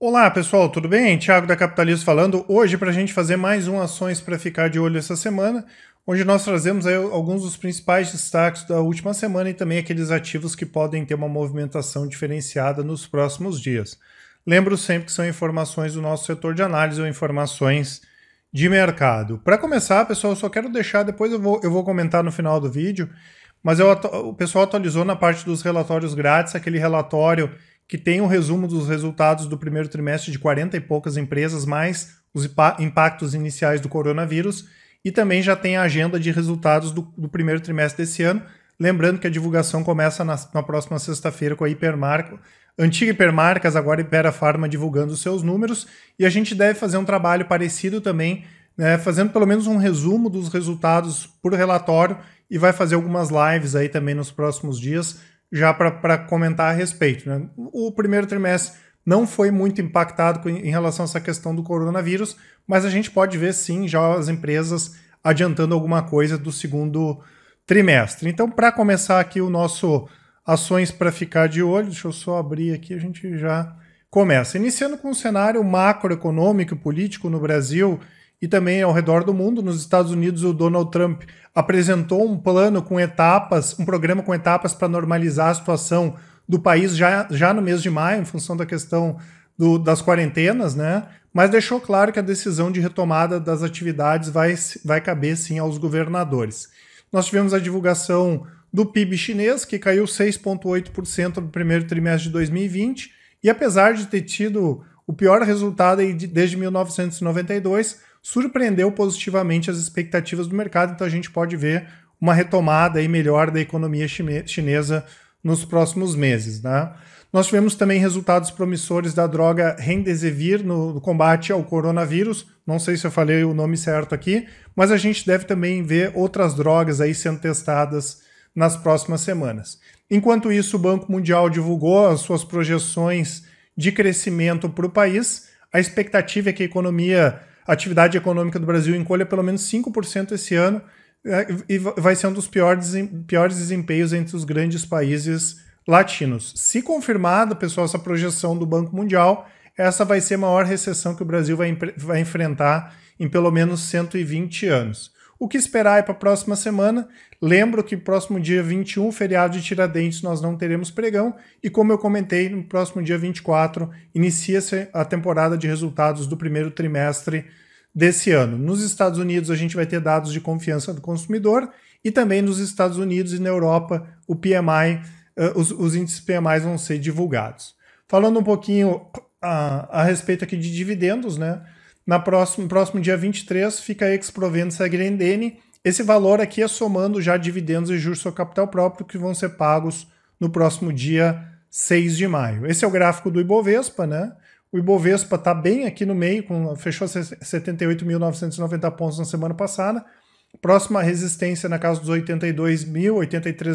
Olá pessoal, tudo bem? Thiago da Capitalismo falando hoje para a gente fazer mais um Ações para ficar de olho essa semana, onde nós trazemos aí alguns dos principais destaques da última semana e também aqueles ativos que podem ter uma movimentação diferenciada nos próximos dias. Lembro sempre que são informações do nosso setor de análise ou informações de mercado. Para começar, pessoal, eu só quero deixar, depois eu vou comentar no final do vídeo, mas o pessoal atualizou na parte dos relatórios grátis, aquele relatório que tem um resumo dos resultados do primeiro trimestre de 40 e poucas empresas, mais os impactos iniciais do coronavírus, e também já tem a agenda de resultados do primeiro trimestre desse ano. Lembrando que a divulgação começa na próxima sexta-feira com a antiga Hipermarcas, agora Hiperafarma, divulgando os seus números, e a gente deve fazer um trabalho parecido também, né, fazendo pelo menos um resumo dos resultados por relatório, e vai fazer algumas lives aí também nos próximos dias, já para comentar a respeito, né? O primeiro trimestre não foi muito impactado em relação a essa questão do coronavírus, mas a gente pode ver sim já as empresas adiantando alguma coisa do segundo trimestre. Então, para começar aqui o nosso Ações para ficar de olho, deixa eu só abrir aqui, a gente já começa. Iniciando com o cenário macroeconômico e político no Brasil e também ao redor do mundo. Nos Estados Unidos, o Donald Trump apresentou um plano com etapas, um programa com etapas para normalizar a situação do país já no mês de maio, em função da questão das quarentenas, né? Mas deixou claro que a decisão de retomada das atividades vai caber sim aos governadores. Nós tivemos a divulgação do PIB chinês, que caiu 6,8% no primeiro trimestre de 2020, e apesar de ter tido o pior resultado aí desde 1992, surpreendeu positivamente as expectativas do mercado, então a gente pode ver uma retomada aí melhor da economia chinesa nos próximos meses, né? Nós tivemos também resultados promissores da droga Remdesivir no combate ao coronavírus, não sei se eu falei o nome certo aqui, mas a gente deve também ver outras drogas aí sendo testadas nas próximas semanas. Enquanto isso, o Banco Mundial divulgou as suas projeções de crescimento para o país. A expectativa é que a atividade econômica do Brasil encolha pelo menos 5% esse ano, e vai ser um dos piores desempenhos entre os grandes países latinos. Se confirmado, pessoal, essa projeção do Banco Mundial, essa vai ser a maior recessão que o Brasil vai enfrentar em pelo menos 120 anos. O que esperar é para a próxima semana? Lembro que próximo dia 21, feriado de Tiradentes, nós não teremos pregão, e como eu comentei, no próximo dia 24 inicia-se a temporada de resultados do primeiro trimestre desse ano. Nos Estados Unidos a gente vai ter dados de confiança do consumidor, e também nos Estados Unidos e na Europa o PMI, os índices PMI vão ser divulgados. Falando um pouquinho a respeito aqui de dividendos, né? No próximo dia 23 fica a ex-Provença Grendene. Esse valor aqui é somando já dividendos e juros sobre capital próprio que vão ser pagos no próximo dia 6 de maio. Esse é o gráfico do Ibovespa, né? O Ibovespa está bem aqui no meio, fechou 78.990 pontos na semana passada. Próxima resistência na casa dos 83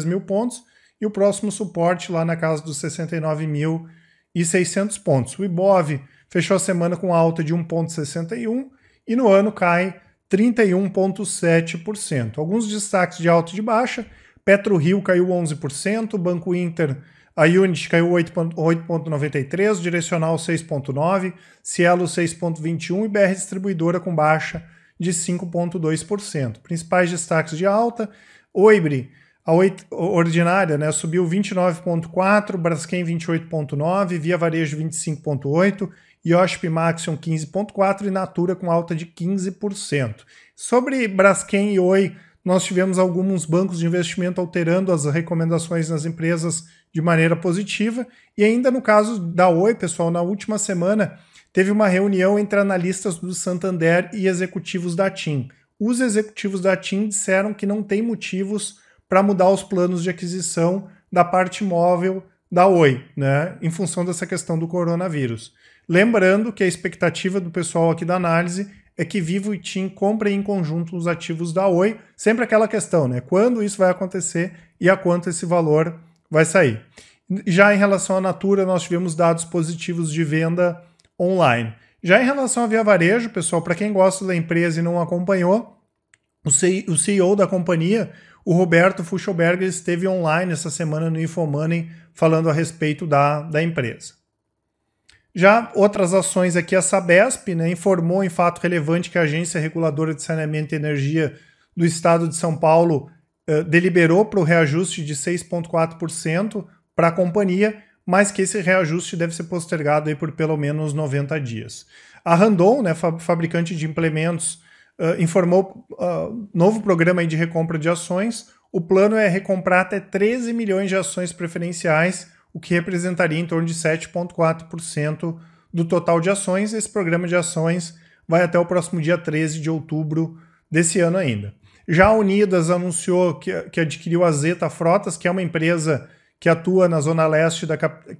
mil pontos. E o próximo suporte lá na casa dos 69.600 pontos. O Ibov fechou a semana com alta de 1,61 e no ano cai 31,7%. Alguns destaques de alta e de baixa: PetroRio caiu 11%, Banco Inter, a Unity caiu 8,93%, Direcional 6,9%, Cielo 6,21% e BR Distribuidora com baixa de 5,2%. Principais destaques de alta: Oibre, a ordinária, né, subiu 29,4%, Braskem 28,9%, Via Varejo 25,8%, Iochpe Maxion 15,4% e Natura com alta de 15%. Sobre Braskem e Oi, nós tivemos alguns bancos de investimento alterando as recomendações nas empresas de maneira positiva, e ainda no caso da Oi, pessoal, na última semana teve uma reunião entre analistas do Santander e executivos da TIM. Os executivos da TIM disseram que não tem motivos para mudar os planos de aquisição da parte móvel da Oi, né, em função dessa questão do coronavírus. Lembrando que a expectativa do pessoal aqui da análise é que Vivo e TIM comprem em conjunto os ativos da Oi, sempre aquela questão, né, quando isso vai acontecer e a quanto esse valor vai sair. Já em relação à Natura, nós tivemos dados positivos de venda online. Já em relação à Via Varejo, pessoal, para quem gosta da empresa e não acompanhou, o CEO da companhia, o Roberto Fuchelberger, esteve online essa semana no Infomoney falando a respeito da empresa. Já outras ações aqui, a Sabesp, né, informou em fato relevante que a Agência Reguladora de Saneamento e Energia do Estado de São Paulo deliberou para o reajuste de 6,4% para a companhia, mas que esse reajuste deve ser postergado aí por pelo menos 90 dias. A Randon, né, fabricante de implementos, informou novo programa aí de recompra de ações. O plano é recomprar até 13 milhões de ações preferenciais, o que representaria em torno de 7,4% do total de ações. Esse programa de ações vai até o próximo dia 13 de outubro desse ano ainda. Já a Unidas anunciou que adquiriu a Zeta Frotas, que é uma empresa que atua na Zona Leste,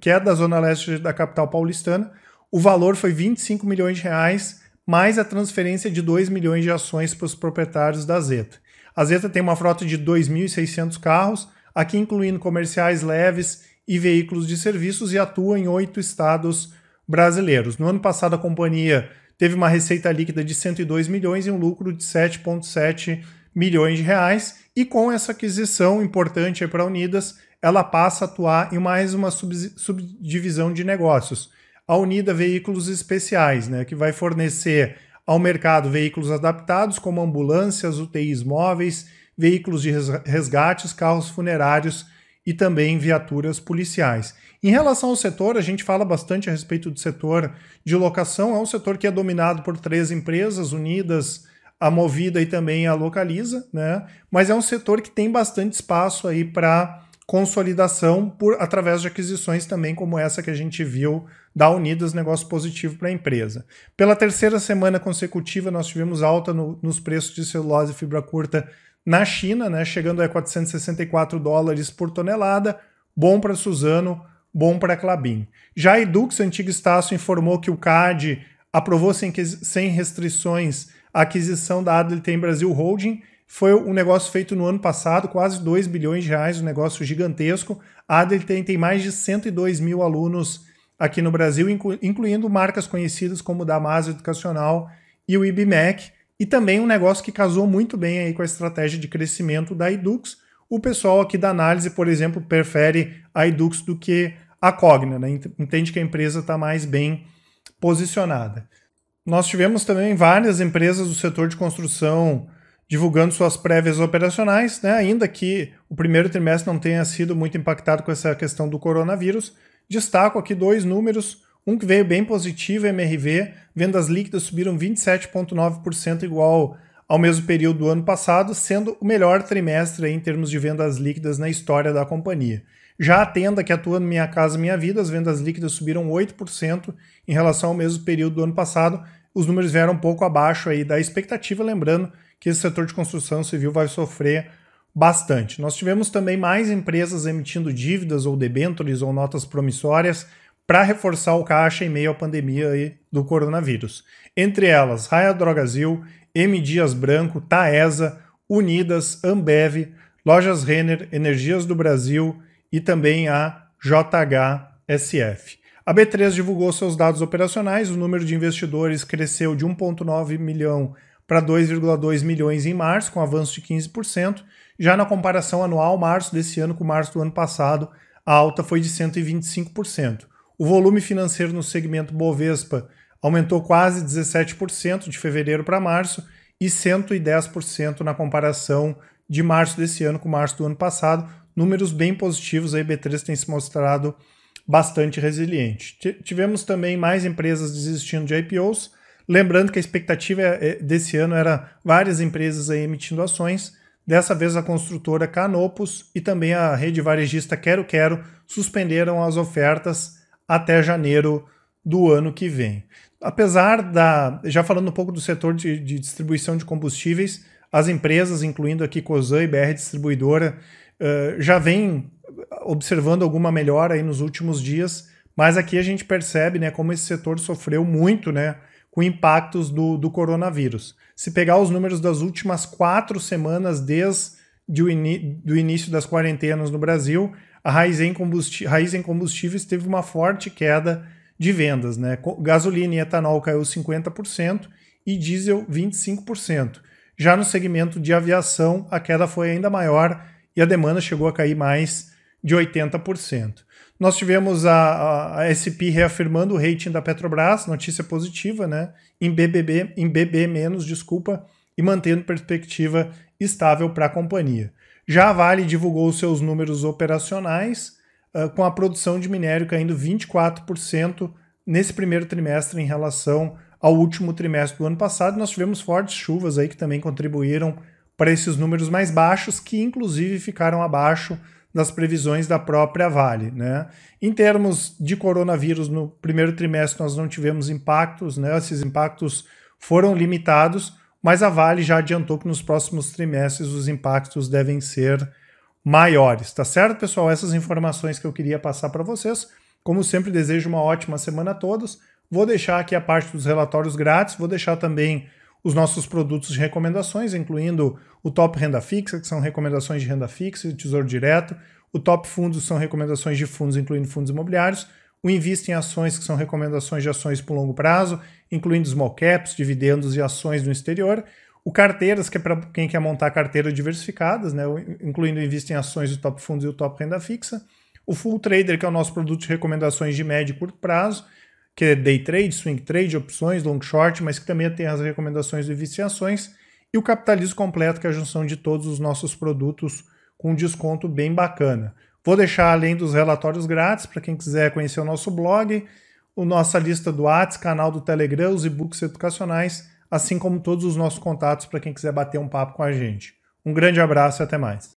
que é da Zona Leste da capital paulistana. O valor foi 25 milhões de reais, mais a transferência de 2 milhões de ações para os proprietários da Zeta. A Zeta tem uma frota de 2.600 carros, aqui incluindo comerciais leves e veículos de serviços, e atua em 8 estados brasileiros. No ano passado, a companhia teve uma receita líquida de 102 milhões e um lucro de 7,7 milhões de reais, e com essa aquisição importante para a Unidas, ela passa a atuar em mais uma subdivisão de negócios. A Unida Veículos Especiais, né, que vai fornecer ao mercado veículos adaptados, como ambulâncias, UTIs móveis, veículos de resgates, carros funerários e também viaturas policiais. Em relação ao setor, a gente fala bastante a respeito do setor de locação. É um setor que é dominado por 3 empresas, Unidas, a Movida e também a Localiza, né? Mas é um setor que tem bastante espaço aí para consolidação através de aquisições também, como essa que a gente viu da Unidas, negócio positivo para a empresa. Pela terceira semana consecutiva, nós tivemos alta nos preços de celulose e fibra curta na China, né, chegando a $464 por tonelada, bom para Suzano, bom para Klabin. Já a Edux, antigo Estácio, informou que o CAD aprovou sem restrições a aquisição da Adlitem Brasil Holding. Foi um negócio feito no ano passado, quase 2 bilhões de reais, um negócio gigantesco. A Adlitem tem mais de 102 mil alunos aqui no Brasil, incluindo marcas conhecidas como Damásio Educacional e o IBMEC, e também um negócio que casou muito bem aí com a estratégia de crescimento da Edux. O pessoal aqui da análise, por exemplo, prefere a Edux do que a Cogna, né? Entende que a empresa está mais bem posicionada. Nós tivemos também várias empresas do setor de construção divulgando suas prévias operacionais, né? Ainda que o primeiro trimestre não tenha sido muito impactado com essa questão do coronavírus. Destaco aqui 2 números, um que veio bem positivo, MRV, vendas líquidas subiram 27,9%, igual ao mesmo período do ano passado, sendo o melhor trimestre aí em termos de vendas líquidas na história da companhia. Já a Tenda, que atua no Minha Casa Minha Vida, as vendas líquidas subiram 8% em relação ao mesmo período do ano passado. Os números vieram um pouco abaixo aí da expectativa, lembrando que esse setor de construção civil vai sofrer bastante. Nós tivemos também mais empresas emitindo dívidas ou debêntures ou notas promissórias para reforçar o caixa em meio à pandemia aí do coronavírus. Entre elas, Raia Drogasil, M. Dias Branco, Taesa, Unidas, Ambev, Lojas Renner, Energias do Brasil e também a JHSF. A B3 divulgou seus dados operacionais, o número de investidores cresceu de 1,9 milhão para 2,2 milhões em março, com avanço de 15%. Já na comparação anual, março desse ano com março do ano passado, a alta foi de 125%. O volume financeiro no segmento Bovespa aumentou quase 17% de fevereiro para março e 110% na comparação de março desse ano com março do ano passado. Números bem positivos, a B3 tem se mostrado bastante resiliente. Tivemos também mais empresas desistindo de IPOs, lembrando que a expectativa desse ano era várias empresas aí emitindo ações. Dessa vez a construtora Canopus e também a rede varejista Quero Quero suspenderam as ofertas até janeiro do ano que vem. Apesar já falando um pouco do setor de distribuição de combustíveis, as empresas, incluindo aqui Cosan e BR Distribuidora, já vêm observando alguma melhora aí nos últimos dias, mas aqui a gente percebe, né, como esse setor sofreu muito, né, com impactos do coronavírus. Se pegar os números das últimas 4 semanas desde o início das quarentenas no Brasil, a Raízen Combustíveis teve uma forte queda de vendas, né? Gasolina e etanol caiu 50% e diesel 25%. Já no segmento de aviação, a queda foi ainda maior e a demanda chegou a cair mais de 80%. Nós tivemos a S&P reafirmando o rating da Petrobras, notícia positiva, né? Em BB-, desculpa, e mantendo perspectiva estável para a companhia. Já a Vale divulgou os seus números operacionais, com a produção de minério caindo 24% nesse primeiro trimestre em relação ao último trimestre do ano passado. Nós tivemos fortes chuvas aí que também contribuíram para esses números mais baixos, que inclusive ficaram abaixo das previsões da própria Vale, né? Em termos de coronavírus, no primeiro trimestre nós não tivemos impactos, né? Esses impactos foram limitados, mas a Vale já adiantou que nos próximos trimestres os impactos devem ser maiores, tá certo, pessoal? Essas informações que eu queria passar para vocês. Como sempre, desejo uma ótima semana a todos. Vou deixar aqui a parte dos relatórios grátis, vou deixar também os nossos produtos de recomendações, incluindo o Top Renda Fixa, que são recomendações de renda fixa e Tesouro Direto. O Top Fundos são recomendações de fundos, incluindo fundos imobiliários. O Invista em Ações, que são recomendações de ações por longo prazo, incluindo small caps, dividendos e ações no exterior. O Carteiras, que é para quem quer montar carteiras diversificadas, né, incluindo o Invista em Ações, o Top Fundos e o Top Renda Fixa. O Full Trader, que é o nosso produto de recomendações de médio e curto prazo, que é day trade, swing trade, opções, long short, mas que também tem as recomendações do Invista em Ações. E o Capitalismo Completo, que é a junção de todos os nossos produtos com um desconto bem bacana. Vou deixar, além dos relatórios grátis, para quem quiser conhecer o nosso blog, a nossa lista do WhatsApp, canal do Telegram, os e-books educacionais, assim como todos os nossos contatos para quem quiser bater um papo com a gente. Um grande abraço e até mais.